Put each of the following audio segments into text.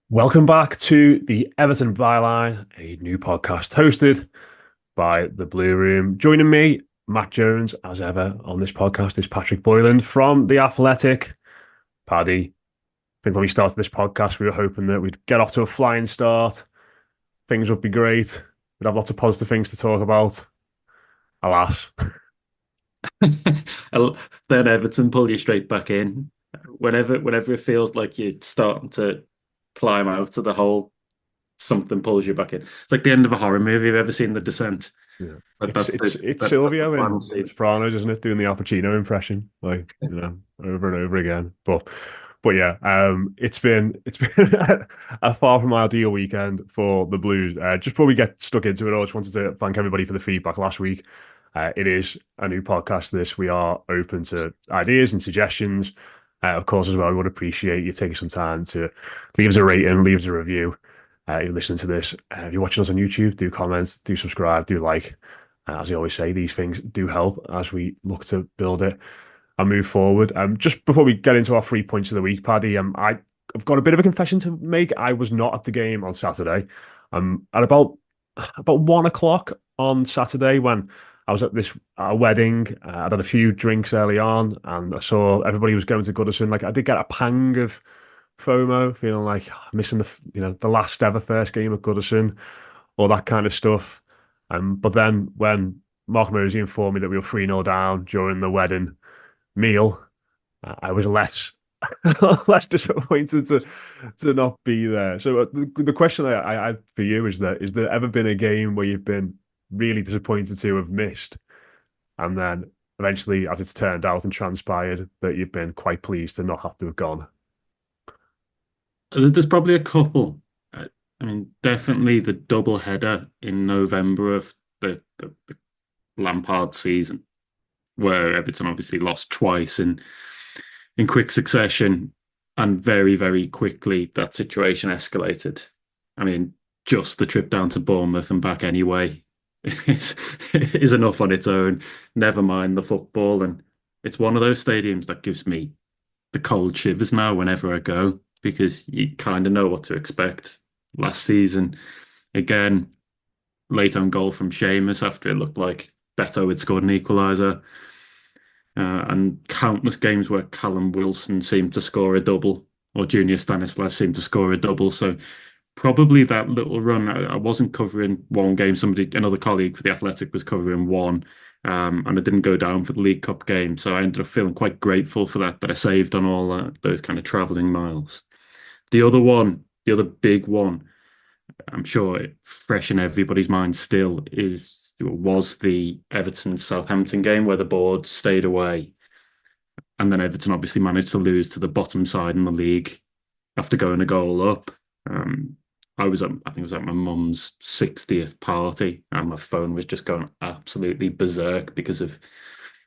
Welcome back to the Everton Byline, a new podcast hosted by the Blue Room. Joining me, Matt Jones, as ever, on this podcast is Patrick Boylan from The Athletic. Paddy, I think when we started this podcast, we were hoping that we'd get off to a flying start. Things would be great. We'd have lots of positive things to talk about. Alas. Then Everton pull you straight back in. Whenever it feels like you're starting to climb out of the hole, something pulls you back in. It's like the end of a horror movie. Have you ever seen The Descent? Yeah. That, It's that's it's the it's that's the Silvio final in The scene. Sopranos, isn't it? Doing the Al Pacino impression, over and over again. But yeah, it's been a far from ideal weekend for the Blues. Just before we get stuck into it, I just wanted to thank everybody for the feedback last week. It is a new podcast. We are open to ideas and suggestions. Of course, as well, we would appreciate you taking some time to leave us a rating, leave us a review. You're listening to this. If you're watching us on YouTube, do comment, do subscribe, do like. As I always say, these things do help as we look to build it and move forward. Just before we get into our 3 points of the week, Paddy, I've got a bit of a confession to make. I was not at the game on Saturday. At about 1 o'clock on Saturday when I was at this wedding. I'd had a few drinks early on, and I saw everybody was going to Goodison. Like I did get a pang of FOMO, feeling like missing the last ever first game at Goodison, all that kind of stuff. But then when Mark Mosey informed me that we were 3-0 down during the wedding meal, I was less less disappointed to not be there. So the question I had for you is that is there ever been a game where you've been really disappointed to have missed, and then eventually, as it's turned out and transpired, that you've been quite pleased to not have to have gone? There's probably a couple. I mean, definitely the double header in November of the Lampard season, where Everton obviously lost twice in quick succession, and very, very quickly that situation escalated. I mean, just the trip down to Bournemouth and back anyway is enough on its own. Never mind the football, and it's one of those stadiums that gives me the cold shivers now whenever I go because you kind of know what to expect. Last season, again, late on goal from Seamus after it looked like Beto had scored an equaliser. And countless games where Callum Wilson seemed to score a double or Junior Stanislas seemed to score a double. So probably that little run. I wasn't covering one game. Another colleague for the Athletic was covering one, and I didn't go down for the League Cup game. So I ended up feeling quite grateful for that I saved on all those kind of travelling miles. The other big one, I'm sure fresh in everybody's mind still was the Everton Southampton game where the board stayed away, and then Everton obviously managed to lose to the bottom side in the league after going a goal up. Um, I think it was at my mum's 60th party, and my phone was just going absolutely berserk because of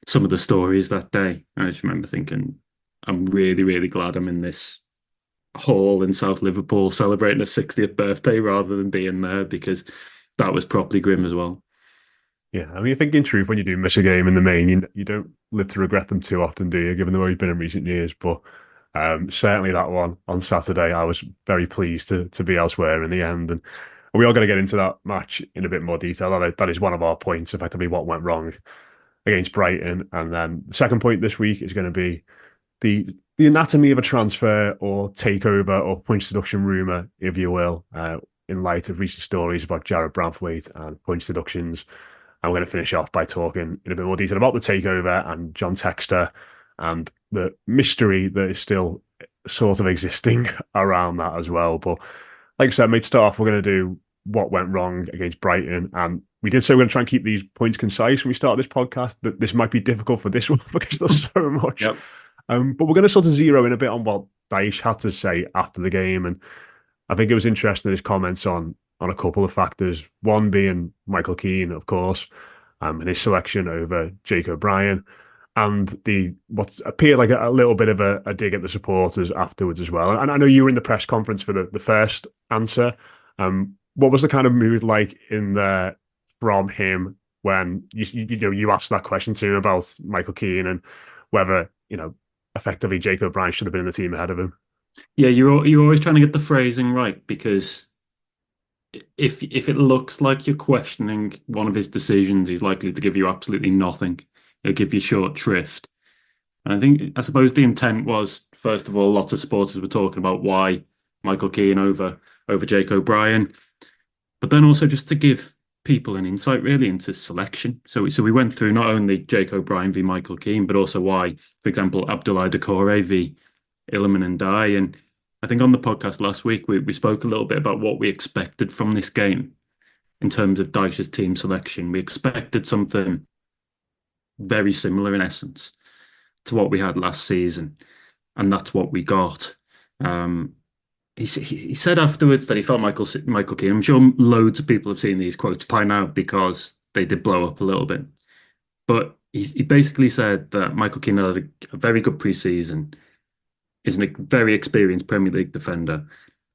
some of the stories that day. And I just remember thinking, I'm really, really glad I'm in this hall in South Liverpool celebrating a 60th birthday rather than being there because that was properly grim as well. Yeah, I mean, I think in truth, when you do miss a game in the main, you don't live to regret them too often, do you? Given the way you've been in recent years, but certainly that one on Saturday, I was very pleased to be elsewhere in the end, and we are going to get into that match in a bit more detail. That is one of our points, effectively what went wrong against Brighton, and then the second point this week is going to be the anatomy of a transfer or takeover or point deduction rumor, if you will, in light of recent stories about Jared Branthwaite and point deductions. And we're going to finish off by talking in a bit more detail about the takeover and John Textor and the mystery that is still sort of existing around that as well. But like I said, mate, to start off, we're going to do what went wrong against Brighton. And we did say we're going to try and keep these points concise when we start this podcast. That this might be difficult for this one because there's so much. Yep. But we're going to sort of zero in a bit on what Daesh had to say after the game. And I think it was interesting his comments on a couple of factors. One being Michael Keane, of course, and his selection over Jake O'Brien, and the what appeared like a little bit of a dig at the supporters afterwards as well. And I know you were in the press conference for the first answer. What was the kind of mood like in there from him when you asked that question to him about Michael Keane and whether effectively Jake O'Brien should have been in the team ahead of him? Yeah, you're always trying to get the phrasing right because if it looks like you're questioning one of his decisions, he's likely to give you absolutely nothing. He'll give you short shrift. And I suppose the intent was, first of all, lots of supporters were talking about why Michael Keane over Jake O'Brien, but then also just to give people an insight really into selection. So we went through not only Jake O'Brien v Michael Keane, but also why, for example, Abdoulaye Doucouré v Iliman and Dye. And I think on the podcast last week we spoke a little bit about what we expected from this game in terms of Dyche's team selection. We expected something very similar in essence to what we had last season, and that's what we got. Um, he said afterwards that he felt Michael Keane. I'm sure loads of people have seen these quotes by now because they did blow up a little bit. But he basically said that Michael Keane had a very good preseason, is a very experienced Premier League defender,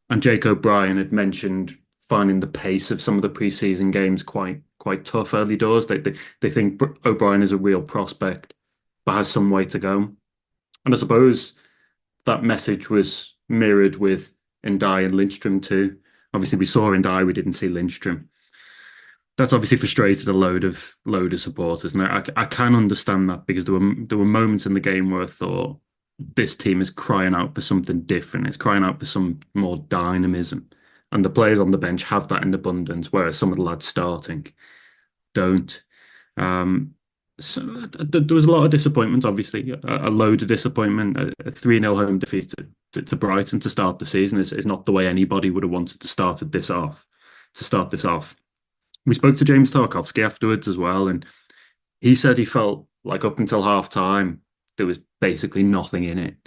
and Jake O'Brien had mentioned finding the pace of some of the preseason games quite tough early doors. They think O'Brien is a real prospect, but has some way to go. And I suppose that message was mirrored with Ndai and Lindstrom too. Obviously, we saw Ndai, we didn't see Lindstrom. That's obviously frustrated a load of supporters, and I can understand that because there were moments in the game where I thought this team is crying out for something different. It's crying out for some more dynamism, and the players on the bench have that in abundance, whereas some of the lads starting don't. Um, so there was a lot of disappointment, obviously, a load of disappointment. A 3-0 home defeat to Brighton to start the season is not the way anybody would have wanted to start this off. We spoke to James Tarkowski afterwards as well, and he said he felt like up until half time there was basically nothing in it.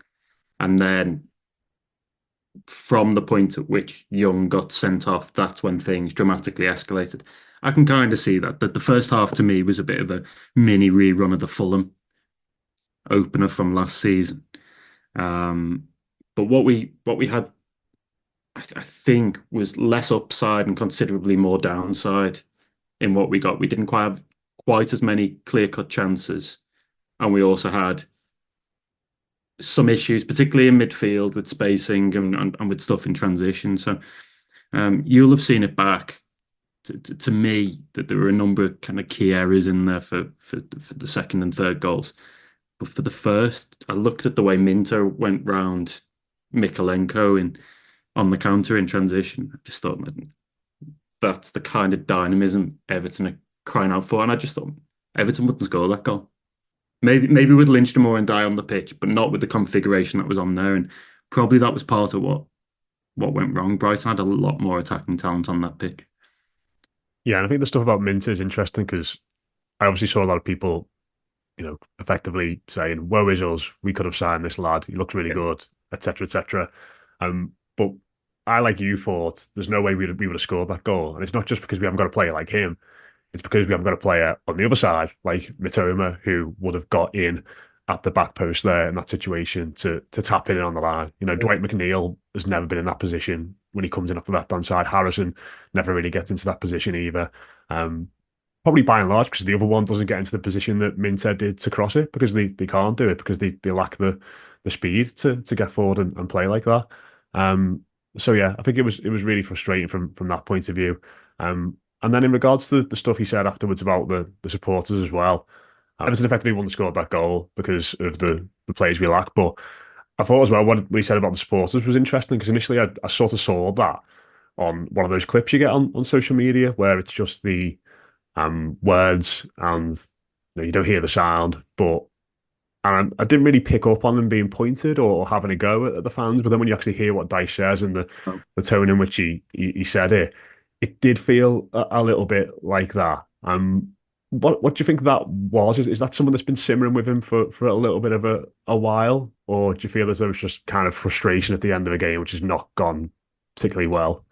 And then from the point at which Young got sent off, that's when things dramatically escalated. I can kind of see that the first half to me was a bit of a mini rerun of the Fulham opener from last season. Um, but what we had, I think, was less upside and considerably more downside in what we got. We didn't quite have quite as many clear-cut chances, and we also had some issues, particularly in midfield with spacing and with stuff in transition. So you'll have seen it back. To me, that there were a number of kind of key errors in there for the second and third goals. But for the first, I looked at the way Minter went round Mikalenko on the counter in transition. I just thought that's the kind of dynamism Everton are crying out for. And I just thought Everton wouldn't score that goal. Maybe with Lindstrom and Dye on the pitch, but not with the configuration that was on there. And probably that was part of what went wrong. Brighton had a lot more attacking talent on that pitch. Yeah, and I think the stuff about Mint is interesting because I obviously saw a lot of people, effectively saying, "Woe is us, we could have signed this lad. He looks really Yeah. good, etc., etc." But I, like you, thought there's no way we would have scored that goal, and it's not just because we haven't got a player like him. It's because we haven't got a player on the other side, like Mitoma, who would have got in at the back post there in that situation to tap in on the line. Dwight McNeil has never been in that position when he comes in off the left hand side. Harrison never really gets into that position either. Um, Probably by and large because the other one doesn't get into the position that Minter did to cross it because they can't do it because they lack the speed to get forward and play like that. Um, so yeah, I think it was really frustrating from that point of view. And then in regards to the stuff he said afterwards about the supporters as well, Everton effectively wouldn't have scored that goal because of the players we lack. But I thought as well what he said about the supporters was interesting because initially I sort of saw that on one of those clips you get on social media where it's just the words and you don't hear the sound, but and I didn't really pick up on them being pointed or having a go at the fans. But then when you actually hear what Dice says and the tone in which he said it, it did feel a little bit like that. What do you think that was? Is that someone that's been simmering with him for a little bit of a while, or do you feel as though it's just kind of frustration at the end of the game, which has not gone particularly well?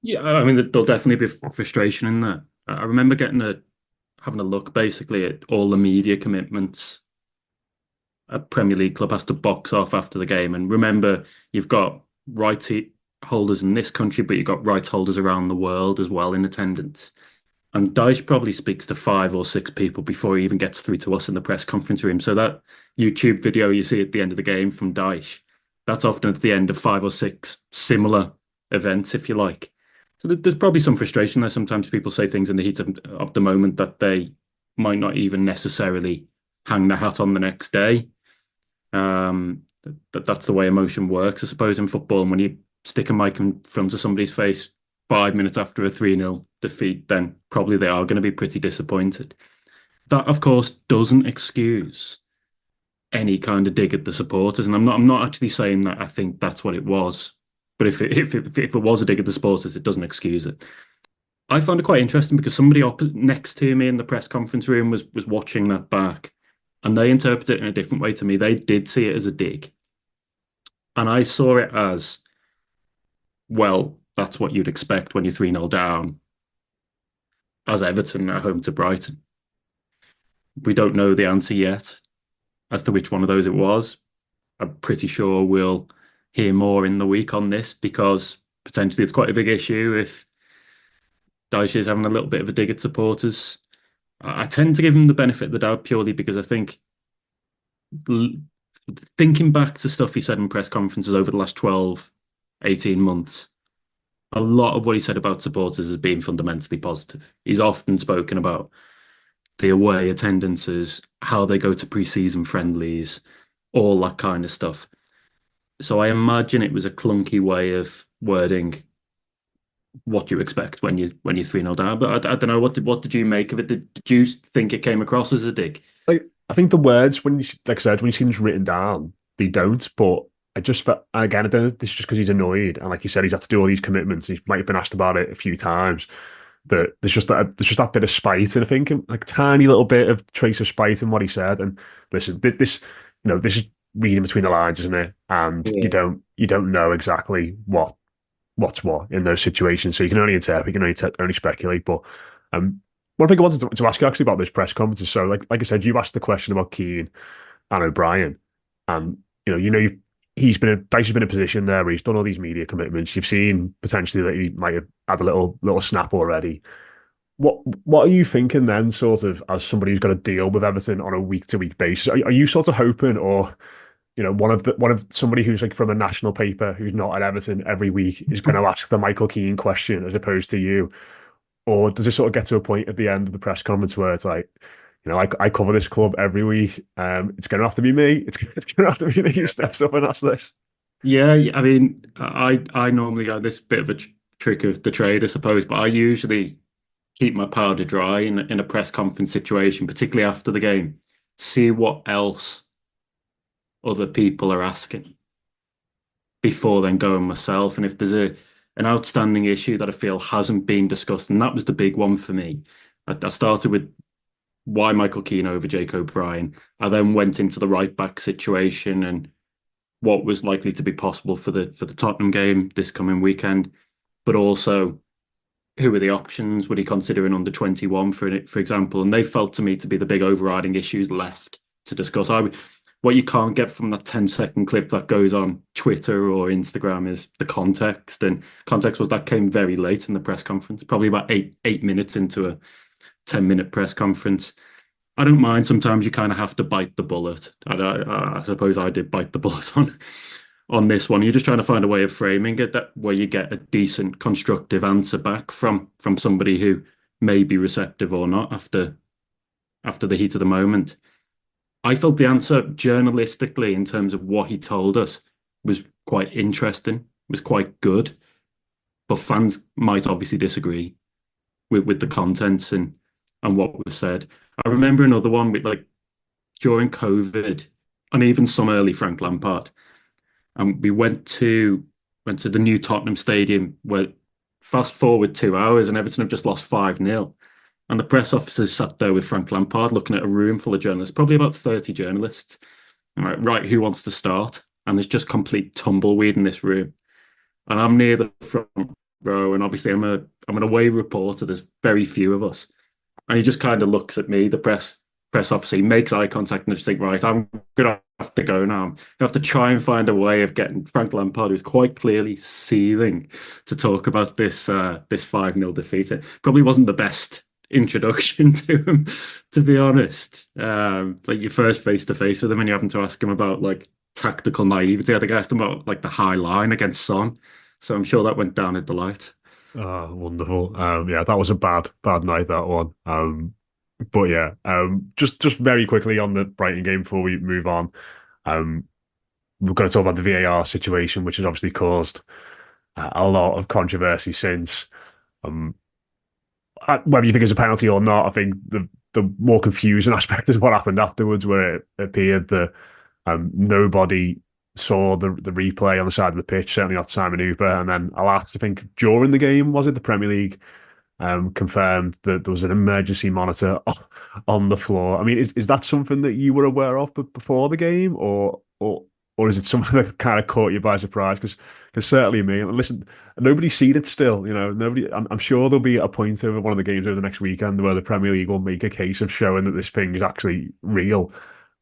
Yeah, I mean, there'll definitely be frustration in there. I remember having a look basically at all the media commitments a Premier League club has to box off after the game. And remember, you've got holders in this country, but you've got rights holders around the world as well in attendance. And Dyche probably speaks to 5 or 6 people before he even gets through to us in the press conference room. So that YouTube video you see at the end of the game from Dyche, that's often at the end of 5 or 6 similar events, if you like. So there's probably some frustration there. Sometimes people say things in the heat of the moment that they might not even necessarily hang their hat on the next day. That's the way emotion works, I suppose, in football. And when you stick a mic in front of somebody's face 5 minutes after a 3-0 defeat, then probably they are going to be pretty disappointed. That, of course, doesn't excuse any kind of dig at the supporters, and I'm not actually saying that I think that's what it was. But if it was a dig at the supporters, it doesn't excuse it. I found it quite interesting because somebody next to me in the press conference room was watching that back, and they interpreted it in a different way to me. They did see it as a dig, and I saw it as, well, that's what you'd expect when you're 3-0 down as Everton at home to Brighton. We don't know the answer yet as to which one of those it was. I'm pretty sure we'll hear more in the week on this because potentially it's quite a big issue if Dyche is having a little bit of a dig at supporters. I tend to give him the benefit of the doubt purely because I think thinking back to stuff he said in press conferences over the last 12, 18 months, a lot of what he said about supporters has been fundamentally positive. He's often spoken about the away attendances, how they go to pre-season friendlies, all that kind of stuff. So I imagine it was a clunky way of wording what you expect when you're 3-0 down. But I don't know, what did you make of it? Did you think it came across as a dig? Like I think the words when you like I said when you see them written down, they don't. But I just felt again, I don't know if this is just because he's annoyed and like you said, he's had to do all these commitments. He might have been asked about it a few times. That there's just that bit of spite, and I think like tiny little bit of trace of spite in what he said. And listen, this this is reading between the lines, isn't it? And you Yeah. don't know exactly what's what in those situations. So you can only interpret, you can only speculate. But one thing I wanted to ask you actually about this press conference is so like I said, you asked the question about Keane and O'Brien, and he's been Dyche has been in a position there where he's done all these media commitments. You've seen potentially that he might have had a little snap already. What are you thinking then, sort of, as somebody who's got to deal with Everton on a week to week basis? Are you sort of hoping, or one of somebody who's like from a national paper who's not at Everton every week is going to ask the Michael Keane question as opposed to you? Or does it sort of get to a point at the end of the press conference where it's like, I cover this club every week. It's going to have to be me. It's going to have to be me who steps up and asks this. Yeah, I mean, I normally go this bit of a trick of the trade, I suppose, but I usually keep my powder dry in a press conference situation, particularly after the game. See what else other people are asking before then going myself. And if there's an outstanding issue that I feel hasn't been discussed, and that was the big one for me. I started with why Michael Keane over Jake O'Brien. I then went into the right back situation and what was likely to be possible for the Tottenham game this coming weekend, but also who are the options? Would he consider an under 21 for example? And they felt to me to be the big overriding issues left to discuss. What you can't get from that 10-second clip that goes on Twitter or Instagram is the context. And context was that came very late in the press conference, probably about eight minutes into a 10-minute press conference. I don't mind. Sometimes you kind of have to bite the bullet. I suppose I did bite the bullet on this one. You're just trying to find a way of framing it that where you get a decent, constructive answer back from somebody who may be receptive or not after the heat of the moment. I felt the answer journalistically in terms of what he told us was quite interesting, was quite good, but fans might obviously disagree with the contents and what was said. I remember another one with like during COVID and even some early Frank Lampard. And we went to the new Tottenham Stadium where fast forward 2 hours and Everton have just lost 5-0. And the press officers sat there with Frank Lampard looking at a room full of journalists, probably about 30 journalists. Right, who wants to start? And there's just complete tumbleweed in this room. And I'm near the front row, and obviously I'm an away reporter. There's very few of us. And he just kind of looks at me, the press officer, he makes eye contact and I just think, right, I'm gonna have to go now. I have to try and find a way of getting Frank Lampard, who's quite clearly seething, to talk about this 5-0 defeat. It probably wasn't the best introduction to him, to be honest. Like your first face to face with him, and you're having to ask him about like tactical naivety. I think I asked him about like the high line against Son, so I'm sure that went down a delight. Oh, wonderful. Yeah, that was a bad night, that one. But yeah, just very quickly on the Brighton game before we move on. Um, we've got to talk about the VAR situation, which has obviously caused a lot of controversy since. Um, Whether you think it's a penalty or not, I think the more confusing aspect is what happened afterwards, where it appeared that nobody saw the replay on the side of the pitch, certainly not Simon Hooper. And then alas, I think during the game, was it the Premier League confirmed that there was an emergency monitor on the floor. I mean, is that something that you were aware of before the game, or is it something that kind of caught you by surprise? Because certainly me, and listen, nobody's seen it still. You know, nobody. I'm sure there'll be a point over one of the games over the next weekend where the Premier League will make a case of showing that this thing is actually real.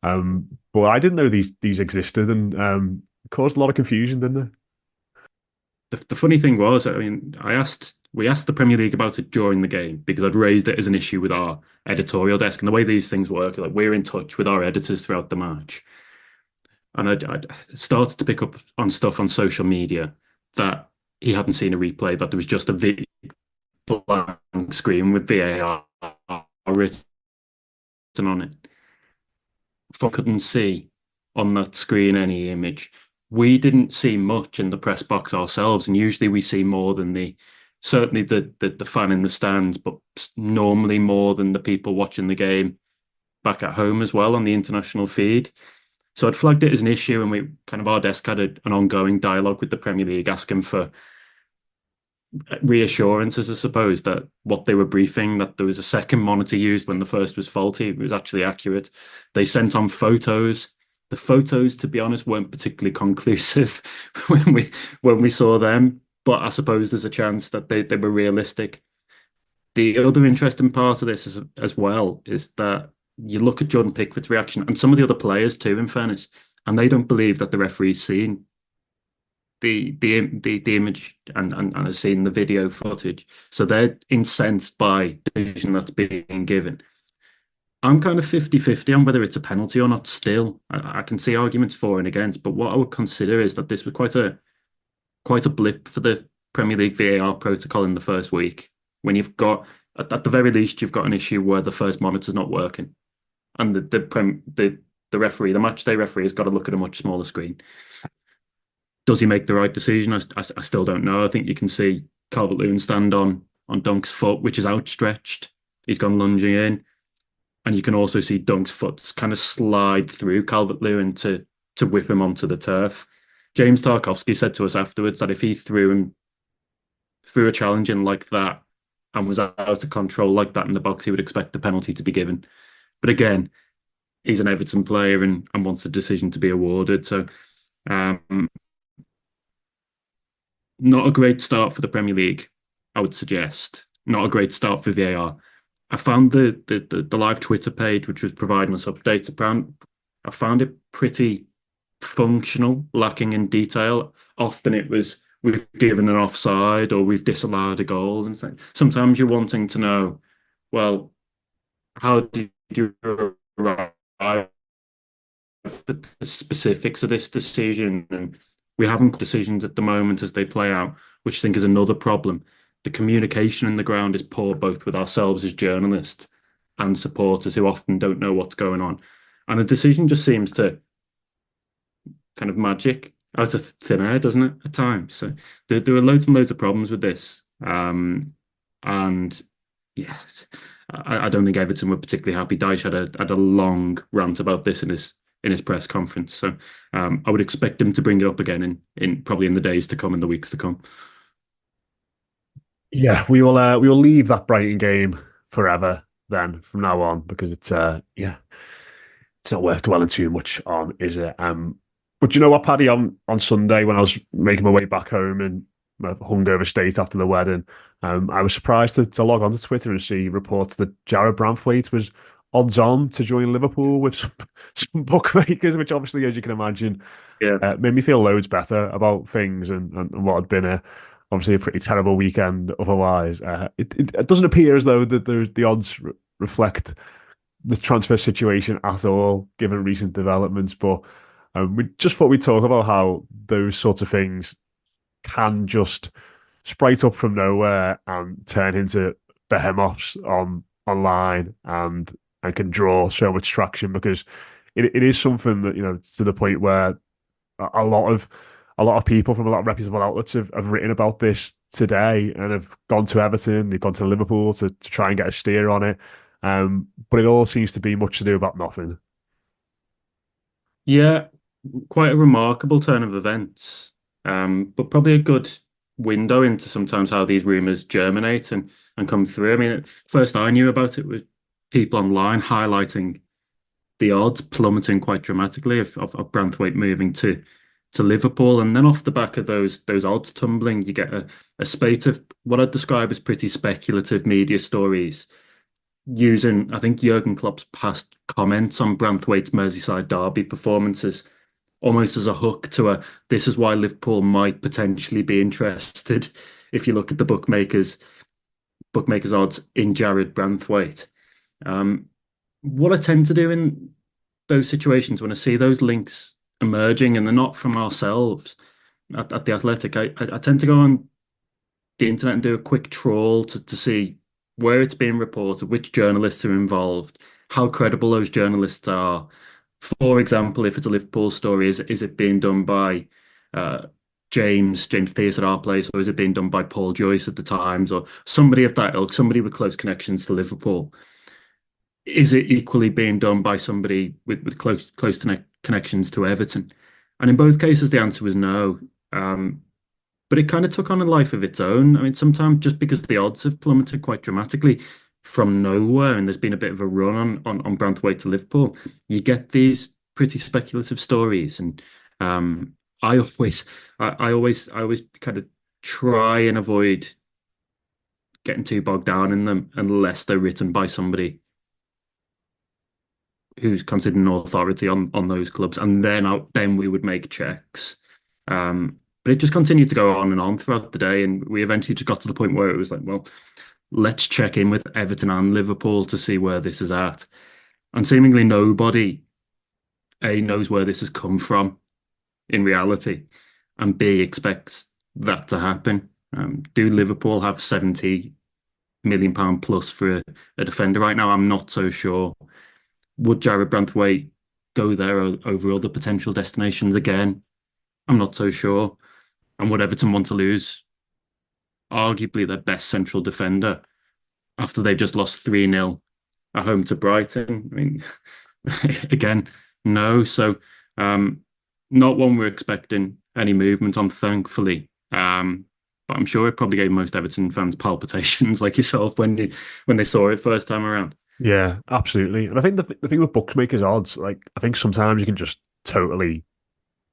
But I didn't know these existed, and caused a lot of confusion, didn't it? The funny thing was, I mean, we asked the Premier League about it during the game because I'd raised it as an issue with our editorial desk. And the way these things work, like we're in touch with our editors throughout the match. And I'd started to pick up on stuff on social media that he hadn't seen a replay, that there was just a blank screen with VAR written on it. I couldn't see on that screen any image. We didn't see much in the press box ourselves, and usually we see more than certainly the fan in the stands, but normally more than the people watching the game back at home as well on the international feed. So I'd flagged it as an issue, and we kind of our desk had an ongoing dialogue with the Premier League, asking for reassurances, I suppose, that what they were briefing, that there was a second monitor used when the first was faulty, it was actually accurate. They sent on photos. The photos, to be honest, weren't particularly conclusive when we saw them, but I suppose there's a chance that they were realistic. The other interesting part of this as well is that you look at Jordan Pickford's reaction and some of the other players too, in fairness, and they don't believe that the referee's seen the image and has seen the video footage. So they're incensed by the decision that's being given. I'm kind of 50-50 on whether it's a penalty or not still. I can see arguments for and against, but what I would consider is that this was quite a blip for the Premier League VAR protocol in the first week. When you've got, at the very least, you've got an issue where the first monitor's not working. And the referee, the match day referee, has got to look at a much smaller screen. Does he make the right decision? I still don't know. I think you can see Calvert-Lewin stand on Dunk's foot, which is outstretched. He's gone lunging in. And you can also see Dunk's foot kind of slide through Calvert-Lewin to whip him onto the turf. James Tarkowski said to us afterwards that if he threw a challenge in like that and was out of control like that in the box, he would expect the penalty to be given. But again, he's an Everton player and wants the decision to be awarded. So not a great start for the Premier League, I would suggest. Not a great start for VAR. I found the live Twitter page, which was providing us updates around, I found it pretty functional, lacking in detail. Often it was, we've given an offside or we've disallowed a goal. And sometimes you're wanting to know, well, how did you arrive at the specifics of this decision? And we haven't got decisions at the moment as they play out, which I think is another problem. The communication in the ground is poor, both with ourselves as journalists and supporters who often don't know what's going on. And a decision just seems to kind of magic out of thin air, doesn't it, at times? So there are loads and loads of problems with this. And yeah, I don't think Everton were particularly happy. Dyche had a long rant about this in his press conference. So I would expect him to bring it up again in probably in the days to come, in the weeks to come. Yeah, we will leave that Brighton game forever then from now on because it's not worth dwelling too much on, is it? But you know what, Paddy, on Sunday when I was making my way back home in my hungover state after the wedding, I was surprised to log onto Twitter and see reports that Jared Branthwaite was odds on to join Liverpool with some bookmakers, which obviously, as you can imagine, Yeah. made me feel loads better about things and what had been obviously a pretty terrible weekend otherwise. It doesn't appear as though that the odds reflect the transfer situation at all, given recent developments. But we just thought we'd talk about how those sorts of things can just sprite up from nowhere and turn into behemoths online and can draw so much traction because it is something that, to the point where a lot of people from a lot of reputable outlets have written about this today and have gone to Everton, they've gone to Liverpool to try and get a steer on it. But it all seems to be much to do about nothing. Yeah, quite a remarkable turn of events, but probably a good window into sometimes how these rumors germinate and come through. I mean, first I knew about it was people online highlighting the odds plummeting quite dramatically of Branthwaite moving to Liverpool, and then off the back of those odds tumbling, you get a spate of what I'd describe as pretty speculative media stories using, I think, Jurgen Klopp's past comments on Branthwaite's Merseyside derby performances almost as a hook to a this is why Liverpool might potentially be interested if you look at the bookmakers odds in Jared Branthwaite. Um, what I tend to do in those situations when I see those links emerging and they're not from ourselves at the Athletic, I tend to go on the internet and do a quick trawl to see where it's being reported, which journalists are involved, how credible those journalists are. For example, if it's a Liverpool story, is it being done by uh, James Pearce at our place, or is it being done by Paul Joyce at the Times, or somebody of that ilk, somebody with close connections to Liverpool? Is it equally being done by somebody with close connections to Everton? And in both cases, the answer was no. But it kind of took on a life of its own. I mean, sometimes just because the odds have plummeted quite dramatically from nowhere, and there's been a bit of a run on Branthwaite to Liverpool, you get these pretty speculative stories. And I always, I always kind of try and avoid getting too bogged down in them unless they're written by somebody who's considered an authority on those clubs, and then we would make checks. But it just continued to go on and on throughout the day, and we eventually just got to the point where it was like, well, let's check in with Everton and Liverpool to see where this is at. And seemingly nobody A knows where this has come from in reality, and B expects that to happen. Do Liverpool have 70 million pound plus for a defender right now? I'm not so sure. Would Jared Branthwaite go there over other potential destinations again? I'm not so sure. And would Everton want to lose arguably their best central defender after they just lost 3-0 at home to Brighton? I mean, again, no. So, not one we're expecting any movement on, thankfully. But I'm sure it probably gave most Everton fans palpitations like yourself when they saw it first time around. Yeah, absolutely. And I think the thing with bookmakers odds, like I think sometimes you can just totally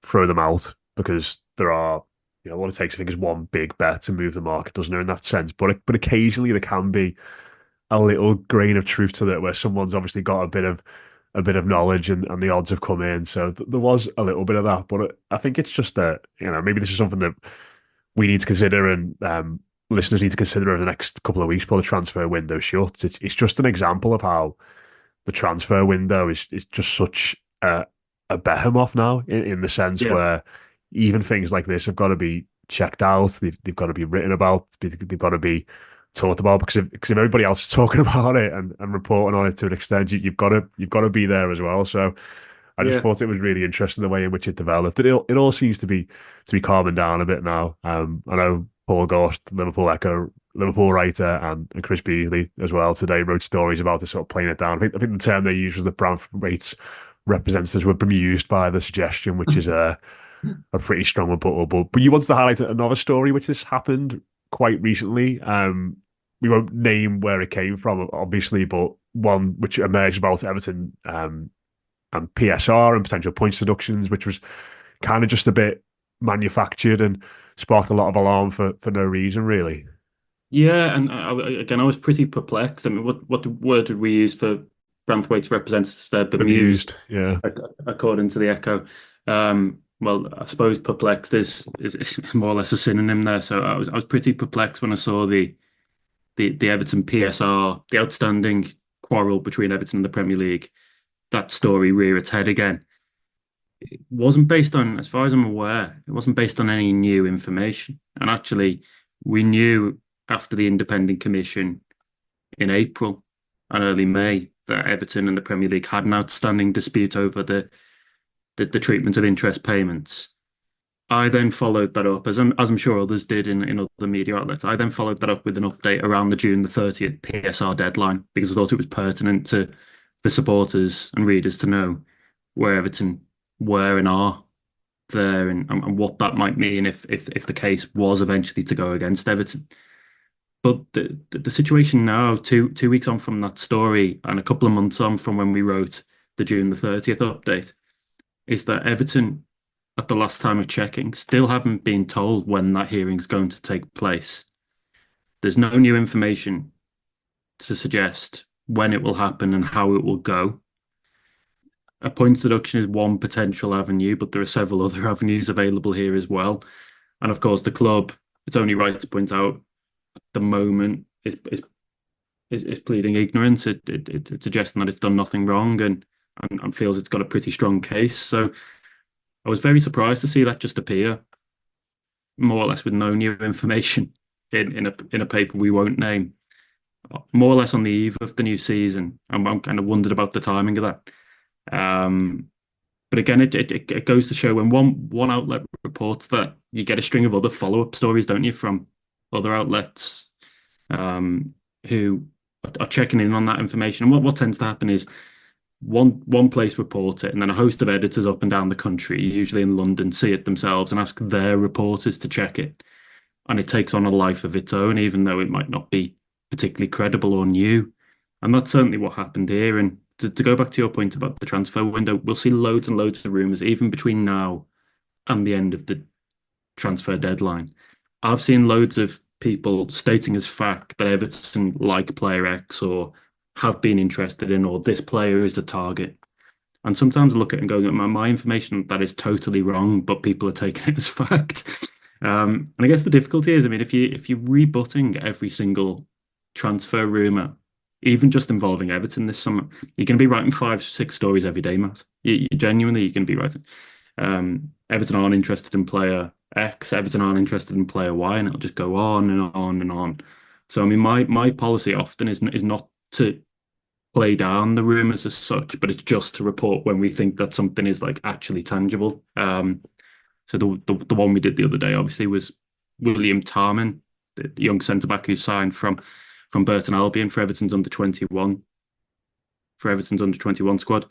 throw them out because there are, what it takes, I think, is one big bet to move the market, doesn't there, in that sense? But occasionally there can be a little grain of truth to that where someone's obviously got a bit of knowledge and the odds have come in. So there was a little bit of that. But I think it's just that, maybe this is something that we need to consider and listeners need to consider over the next couple of weeks before the transfer window shuts. It's just an example of how the transfer window is just such a behemoth now in the sense Yeah. where even things like this have got to be checked out. They've got to be written about. They've got to be talked about because if everybody else is talking about it and reporting on it to an extent, you've got to be there as well. So I just Yeah. thought it was really interesting the way in which it developed. It all seems to be calming down a bit now. I know Paul Gorst, Liverpool Echo, Liverpool writer, and Chris Beasley as well today wrote stories about this sort of playing it down. I think the term they used was the Branthwaite's representatives were bemused by the suggestion, which is a pretty strong rebuttal. But you wanted to highlight another story which this happened quite recently. We won't name where it came from, obviously, but one which emerged about Everton and PSR and potential points deductions, which was kind of just a bit manufactured and sparked a lot of alarm for no reason, really. Yeah, and again, I was pretty perplexed. I mean, what word did we use for Branthwaite's representatives there? Bemused, Bemused, yeah. according to the Echo. Well, I suppose perplexed is more or less a synonym there. So I was pretty perplexed when I saw the Everton PSR, the outstanding quarrel between Everton and the Premier League, that story rear its head again. It wasn't based on, as far as I'm aware, it wasn't based on any new information. And actually, we knew after the independent commission in April and early May that Everton and the Premier League had an outstanding dispute over the treatment of interest payments. I then followed that up, as I'm sure others did in other media outlets. I then followed that up with an update around the June the 30th PSR deadline because I thought it was pertinent to the supporters and readers to know where Everton were and are there and what that might mean if the case was eventually to go against Everton. But the situation now, two weeks on from that story and a couple of months on from when we wrote the June the 30th update, is that Everton, at the last time of checking, still haven't been told when that hearing's going to take place. There's no new information to suggest when it will happen and how it will go. A points deduction is one potential avenue, but there are several other avenues available here as well. And of course, the club, it's only right to point out, at the moment is pleading ignorance. It's suggesting that it's done nothing wrong and feels it's got a pretty strong case. So I was very surprised to see that just appear, more or less with no new information in a paper we won't name, more or less on the eve of the new season. And I'm kind of wondered about the timing of that. But again, it goes to show when one outlet reports that, you get a string of other follow-up stories, don't you, from other outlets who are checking in on that information. And what tends to happen is one place report it, and then a host of editors up and down the country, usually in London, see it themselves and ask their reporters to check it. And it takes on a life of its own, even though it might not be particularly credible or new. And that's certainly what happened here. And to go back to your point about the transfer window, we'll see loads and loads of rumours, even between now and the end of the transfer deadline. I've seen loads of people stating as fact that Everton like player X or have been interested in, or this player is a target. And sometimes I look at it and go, my information that is totally wrong, but people are taking it as fact. And I guess the difficulty is, I mean, if you're rebutting every single transfer rumor, even just involving Everton this summer, you're going to be writing 5, 6 stories every day, Matt. You genuinely, you're going to be writing. Everton aren't interested in player X, Everton aren't interested in player Y, and it'll just go on and on and on. So, I mean, my policy often is not to play down the rumors as such, but it's just to report when we think that something is like actually tangible. So the one we did the other day, obviously, was William Tarman, the young centre back who signed from Burton Albion for Everton's under 21 squad.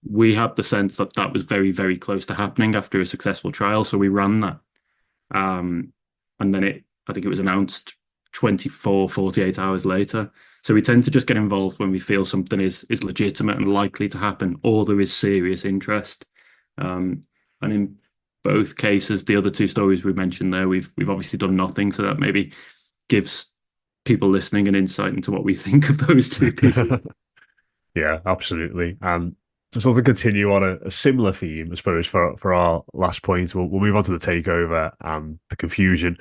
We had the sense that that was very, very close to happening after a successful trial, so we ran that. And then I think it was announced 24, 48 hours later. So we tend to just get involved when we feel something is legitimate and likely to happen, or there is serious interest. And in both cases, the other two stories we mentioned there, we've obviously done nothing. So that maybe gives people listening an insight into what we think of those two pieces. Yeah, absolutely. And to sort of continue on a similar theme, I suppose, for our last point, we'll move on to the takeover and the confusion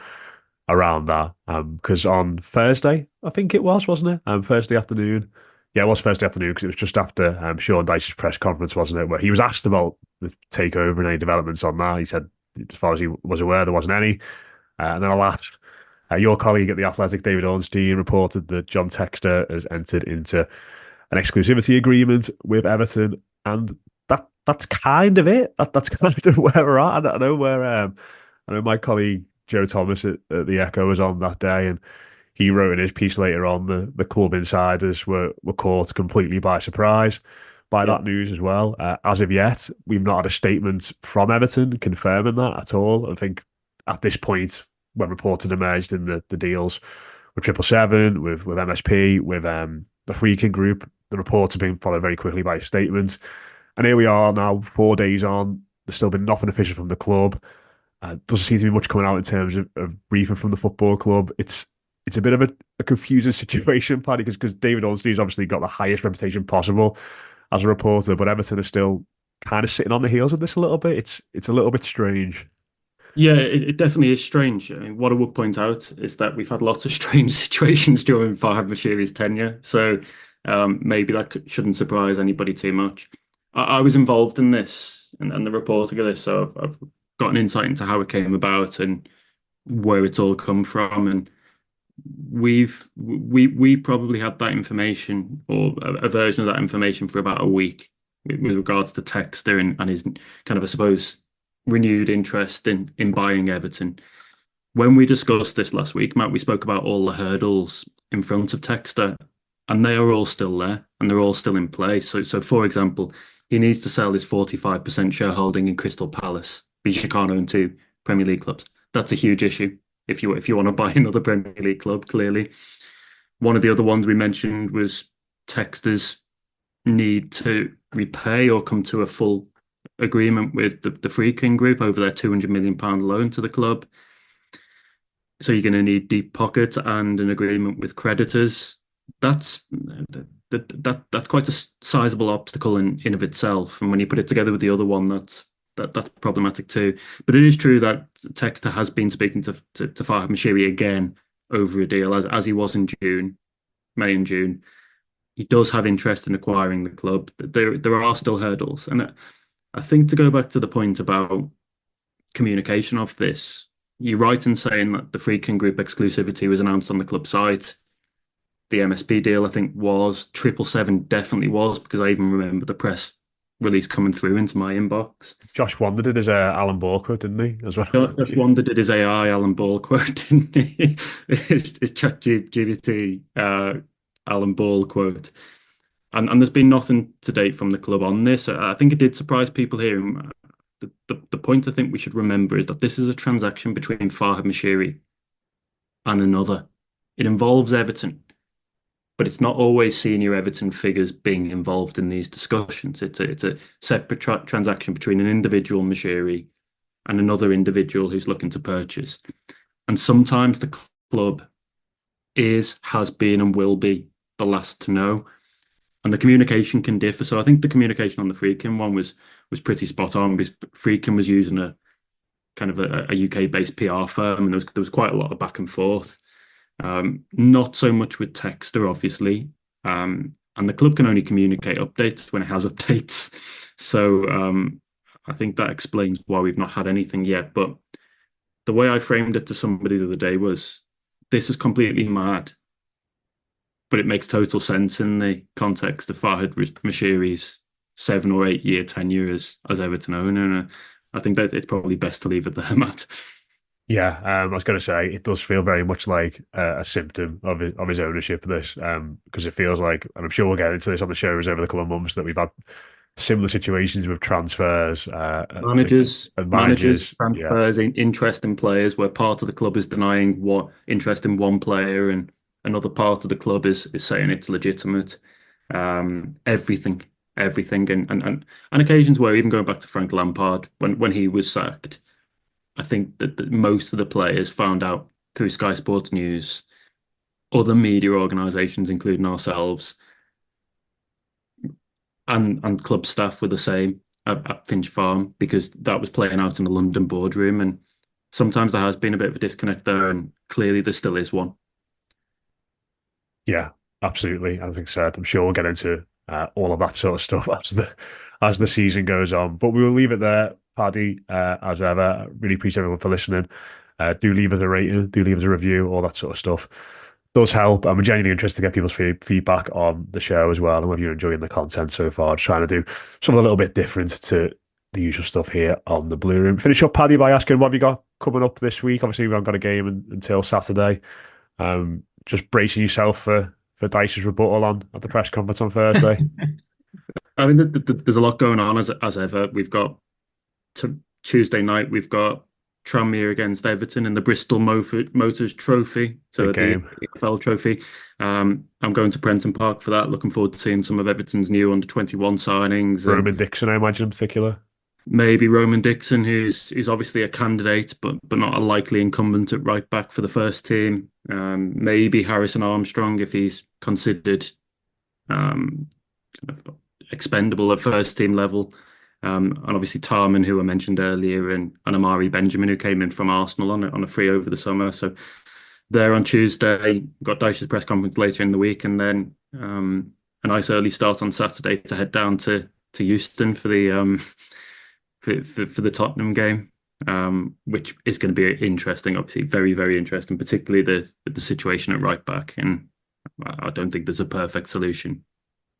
around that. Because on Thursday, I think it was, wasn't it? Thursday afternoon. Yeah, it was Thursday afternoon because it was just after Sean Dyche's press conference, wasn't it? Where he was asked about the takeover and any developments on that. He said, as far as he was aware, there wasn't any. And then your colleague at The Athletic, David Ornstein, reported that John Textor has entered into an exclusivity agreement with Everton, and that's kind of it. That's kind of where we're at. I know I know my colleague Joe Thomas at the Echo was on that day, and he wrote in his piece later on the club insiders were caught completely by surprise by Yeah. that news as well. As of yet, we've not had a statement from Everton confirming that at all. I think at this point, when reported emerged in the deals with 777, with MSP, with the Freaking Group, the reports have been followed very quickly by statements. And here we are now, 4 days on. There's still been nothing official from the club. Doesn't seem to be much coming out in terms of briefing from the football club. It's a bit of a confusing situation, Paddy, because David Ornstein's obviously got the highest reputation possible as a reporter, but Everton are still kind of sitting on the heels of this a little bit. It's a little bit strange. Yeah, it definitely is strange. I mean, what I would point out is that we've had lots of strange situations during Farhad Bashiri's tenure, so maybe that shouldn't surprise anybody too much. I was involved in this and the reporting of this, so I've got an insight into how it came about and where it's all come from. And we probably had that information or a version of that information for about a week with regards to Texter and his kind of, I suppose, renewed interest in buying Everton. When we discussed this last week, Matt, we spoke about all the hurdles in front of Texter, and they are all still there and they're all still in place. So for example, he needs to sell his 45% shareholding in Crystal Palace because you can't own two Premier League clubs. That's a huge issue if you want to buy another Premier League club, clearly. One of the other ones we mentioned was Texter's need to repay or come to a full agreement with the Friedkin Group over their £200 million loan to the club. So you're going to need deep pockets and an agreement with creditors. That's that's quite a sizable obstacle in of itself. And when you put it together with the other one, that's problematic too. But it is true that Texter has been speaking to Farhad Moshiri again over a deal as he was in May and June. He does have interest in acquiring the club. There are still hurdles, and I think to go back to the point about communication of this, you're right in saying that the Friedkin Group exclusivity was announced on the club site. The MSP deal, I think, was 777 definitely was because I even remember the press release coming through into my inbox. Josh wandered it as Alan Borker, didn't he, as well? Just wondered did his AI Alan Ball quote, didn't he? His chat GBT Alan Ball quote. And there's been nothing to date from the club on this. I think it did surprise people here. The point I think we should remember is that this is a transaction between Farhad Moshiri and another. It involves Everton, but it's not always senior Everton figures being involved in these discussions. It's a separate transaction between an individual Moshiri and another individual who's looking to purchase. And sometimes the club has been, and will be the last to know. And the communication can differ. So I think the communication on the Friedkin one was pretty spot on because Friedkin was using a kind of a UK-based PR firm, and there was quite a lot of back and forth. Not so much with Texter, obviously. And the club can only communicate updates when it has updates. So I think that explains why we've not had anything yet. But the way I framed it to somebody the other day was, this is completely mad, but it makes total sense in the context of Farhad Moshiri's 7 or 8 year tenure as Everton owner. And I think that it's probably best to leave it there, Matt. Yeah, I was going to say it does feel very much like a symptom of his ownership of this, because it feels like, and I'm sure we'll get into this on the shows over the couple of months, that we've had similar situations with transfers, and Managers, managers. Yeah, transfers, interest in players, where part of the club is denying what interest in one player, and another part of the club is saying it's legitimate. Everything, everything, and occasions where, even going back to Frank Lampard when he was sacked, I think that most of the players found out through Sky Sports News, other media organisations, including ourselves, and club staff were the same at Finch Farm, because that was playing out in the London boardroom. And sometimes there has been a bit of a disconnect there, and clearly there still is one. yeah, absolutely. I think so. I'm sure we'll get into all of that sort of stuff as the season goes on. But we will leave it there, Paddy. As ever, I really appreciate everyone for listening. Do leave us a rating, do leave us a review, all that sort of stuff does help. I'm genuinely interested to get people's feedback on the show as well, and whether you're enjoying the content so far. Just trying to do something a little bit different to the usual stuff here on the Blue Room. Finish up, Paddy, by asking what have you got coming up this week. Obviously, we haven't got a game until Saturday. Just bracing yourself for Dice's rebuttal on at the press conference on Thursday. I mean, there's a lot going on as ever. We've got Tuesday night. We've got Tranmere against Everton in the Bristol Motors Trophy, so Big the game. EFL Trophy. I'm going to Prenton Park for that. Looking forward to seeing some of Everton's new under-21 signings, and Roman Dixon, I imagine, in particular. maybe Roman Dixon, who's obviously a candidate, but not a likely incumbent at right back for the first team. Maybe Harrison Armstrong, if he's considered kind of expendable at first team level. And obviously Tarman, who I mentioned earlier, and Amari Benjamin, who came in from Arsenal on a free over the summer. So there on Tuesday, got Dyche's press conference later in the week, and then a nice early start on Saturday to head down to Euston for the for the Tottenham game, which is going to be interesting. Obviously, very very interesting, particularly the situation at right back. And I don't think there's a perfect solution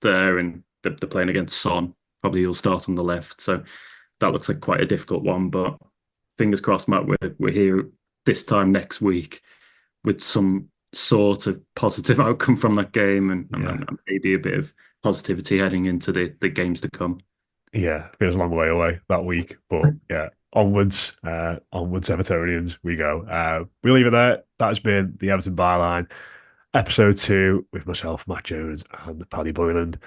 there, and they're playing against Son. Probably he'll start on the left, so that looks like quite a difficult one. But fingers crossed, Matt, we're here this time next week with some sort of positive outcome from that game, Yeah. and maybe a bit of positivity heading into the games to come. Yeah, feels a long way away that week, but yeah, onwards, Evertonians, we go. We leave it there. That has been the Everton Byline, episode 2 with myself, Matt Jones, and Paddy Boyland.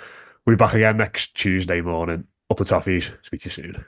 We'll be back again next Tuesday morning. Up the toffees. Speak to you soon.